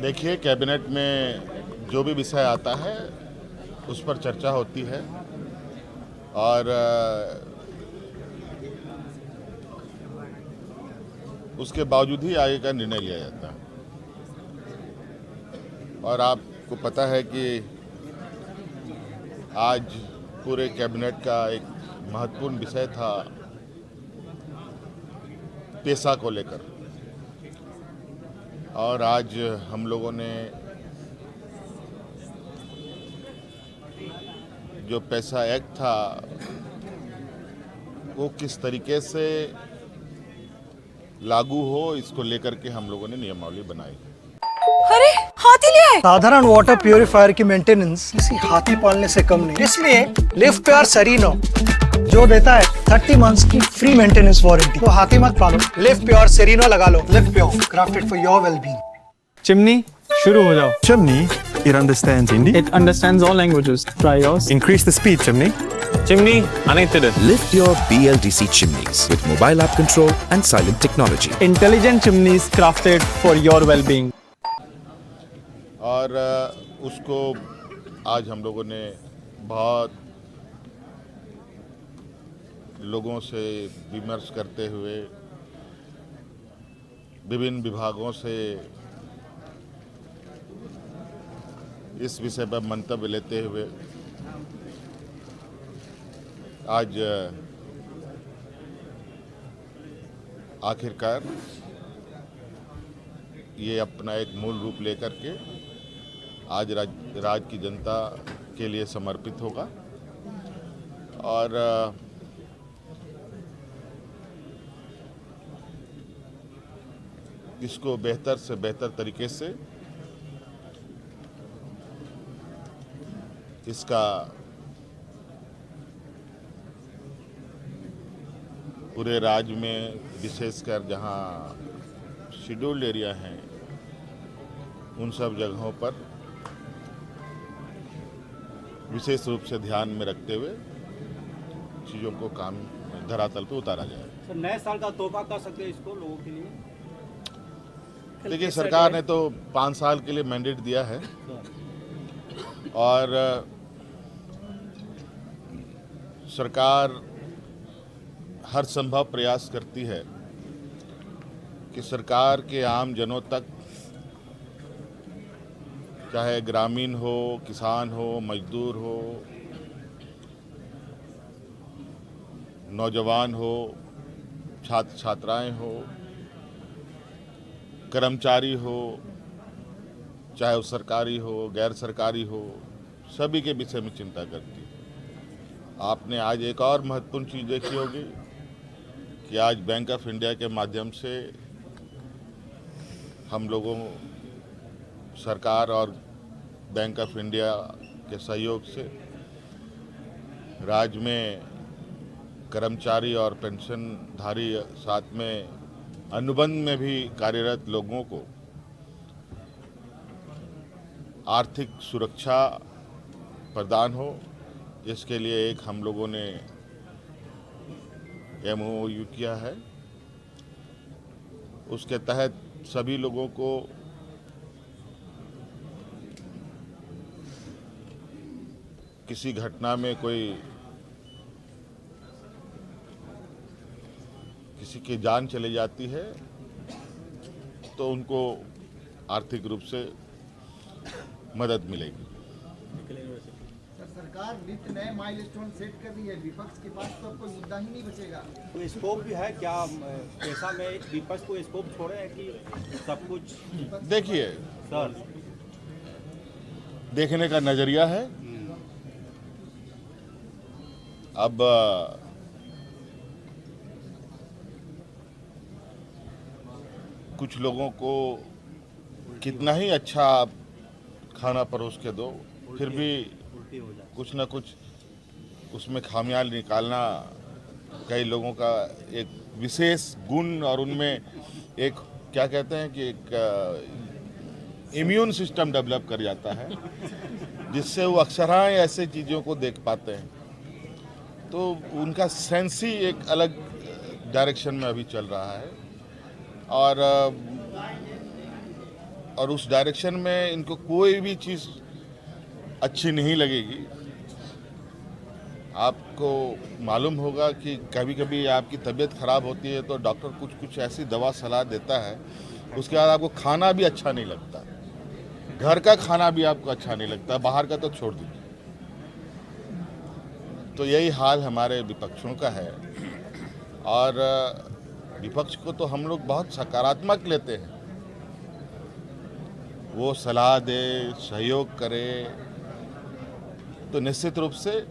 देखिए, कैबिनेट में जो भी विषय आता है उस पर चर्चा होती है और उसके बावजूद ही आगे का निर्णय लिया जाता है। और आपको पता है कि आज पूरे कैबिनेट का एक महत्वपूर्ण विषय था पेशा को लेकर, और आज हम लोगों ने जो पैसा एक्ट था वो किस तरीके से लागू हो, इसको लेकर के हम लोगों ने नियमावली बनाई। अरे हाथी ले आए। साधारण वाटर प्यूरिफायर की मेंटेनेंस किसी हाथी पालने से कम नहीं, इसलिए लिव प्योर सेरिनो जो देता है 30 मंथ्स की फ्री मेंटेनेंस वारंटी। तो हाथी मत पालो, लिव प्योर सेरिनो लगा लो। Livpure, crafted for your wellbeing. Chimney शुरू हो जाओ। Chimney, it understands Hindi. It understands all languages. Try yours. Increase the speed, Chimney. Chimney अनेकted. Lift your BLDC chimneys with mobile app control and silent technology. Intelligent chimneys crafted for your well-being. और उसको आज हम लोगों ने बहुत लोगों से विमर्श करते हुए, विभिन्न विभागों से इस विषय पर मंतव्य लेते हुए आज आखिरकार ये अपना एक मूल रूप लेकर के आज राज्य की जनता के लिए समर्पित होगा। और इसको बेहतर से बेहतर तरीके से इसका पूरे राज्य में, विशेषकर जहां शेड्यूल्ड एरिया हैं, उन सब जगहों पर विशेष रूप से ध्यान में रखते हुए चीज़ों को काम धरातल पे उतारा जाए। सर, नए साल का तोहफा कर सकते हैं इसको लोगों के लिए? देखिए, सरकार ने तो 5 साल के लिए मैंडेट दिया है और सरकार हर संभव प्रयास करती है कि सरकार के आम जनों तक, चाहे ग्रामीण हो, किसान हो, मजदूर हो, नौजवान हो, छात्र छात्राएं हो, कर्मचारी हो, चाहे वो सरकारी हो, गैर सरकारी हो, सभी के विषय में चिंता करती है। आपने आज एक और महत्वपूर्ण चीज़ देखी होगी कि आज बैंक ऑफ इंडिया के माध्यम से हम लोगों, सरकार और बैंक ऑफ इंडिया के सहयोग से राज्य में कर्मचारी और पेंशनधारी, साथ में अनुबंध में भी कार्यरत लोगों को आर्थिक सुरक्षा प्रदान हो, इसके लिए एक हम लोगों ने MOU किया है। उसके तहत सभी लोगों को किसी घटना में किसी की जान चली जाती है तो उनको आर्थिक रूप से मदद मिलेगी। सरकार नित्य नए माइलस्टोन सेट कर रही है, विपक्ष के पास तो अब कोई मुद्दा ही नहीं बचेगा। तो स्कोप भी है क्या पैसा में? विपक्ष को स्कोप छोड़े हैं कि सब कुछ? देखिए सर, देखने का नजरिया है। अब कुछ लोगों को कितना ही अच्छा खाना परोस के दो, फिर भी कुछ ना कुछ उसमें खामियां निकालना कई लोगों का एक विशेष गुण, और उनमें एक क्या कहते हैं कि एक इम्यून सिस्टम डेवलप कर जाता है, जिससे वो अक्सर ऐसे चीज़ों को देख पाते हैं। तो उनका सेंस ही एक अलग डायरेक्शन में अभी चल रहा है। और उस डायरेक्शन में इनको कोई भी चीज़ अच्छी नहीं लगेगी। आपको मालूम होगा कि कभी कभी आपकी तबीयत खराब होती है तो डॉक्टर कुछ कुछ ऐसी दवा सलाह देता है, उसके बाद आपको खाना भी अच्छा नहीं लगता, घर का खाना भी आपको अच्छा नहीं लगता, बाहर का तो छोड़ दीजिए। तो यही हाल हमारे विपक्षों का है, और विपक्ष को तो हम लोग बहुत सकारात्मक लेते हैं। वो सलाह दे, सहयोग करे, तो निश्चित रूप से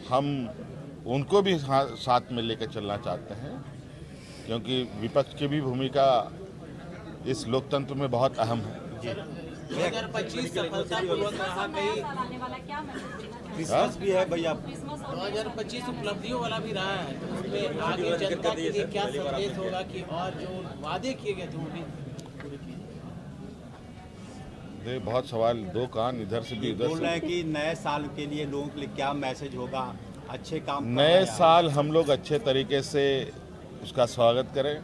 हम उनको भी साथ में लेकर चलना चाहते हैं, क्योंकि विपक्ष की भी भूमिका इस लोकतंत्र में बहुत अहम है। 2025 सफलतापूर्वक रहा, कहीं क्रिसमस भी है भैया, 2025 उपलब्धियों वाला भी रहा है, तो उसमें आगे जनता के लिए क्या संदेश होगा कि और जो वादे किए गए थे वो भी पूरे किए? बहुत सवाल, दो कान इधर से भी उधर बोल रहे हैं से। कि नए साल के लिए लोगों के लिए क्या मैसेज होगा, अच्छे काम कर रहे नए हैं। साल हम लोग अच्छे तरीके से उसका स्वागत करें,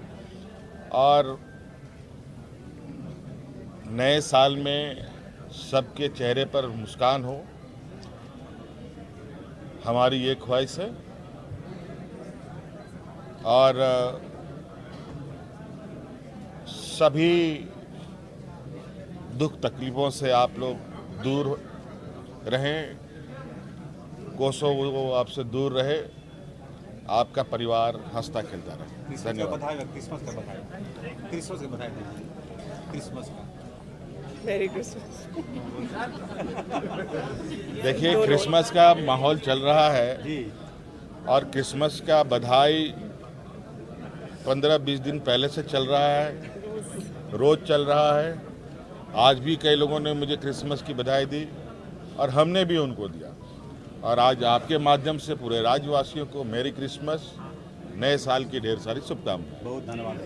और नए साल में सबके चेहरे पर मुस्कान हो, हमारी ये ख्वाहिश है। और सभी दुख तकलीफों से आप लोग दूर रहें, कोसों वो आपसे दूर रहे, आपका परिवार हंसता खेलता रहे। क्रिसमस का धन्यवाद। बधाई, क्रिसमस का बधाई, क्रिसमस का बधाई दीजिए, क्रिसमस का। देखिए, क्रिसमस का माहौल चल रहा है, जी, और क्रिसमस का बधाई 15-20 दिन पहले से चल रहा है, रोज चल रहा है। आज भी कई लोगों ने मुझे क्रिसमस की बधाई दी, और हमने भी उनको दिया। और आज आपके माध्यम से पूरे राज्यवासियों को मेरी क्रिसमस, नए साल की ढेर सारी शुभकामनाएं। बहुत धन्यवाद।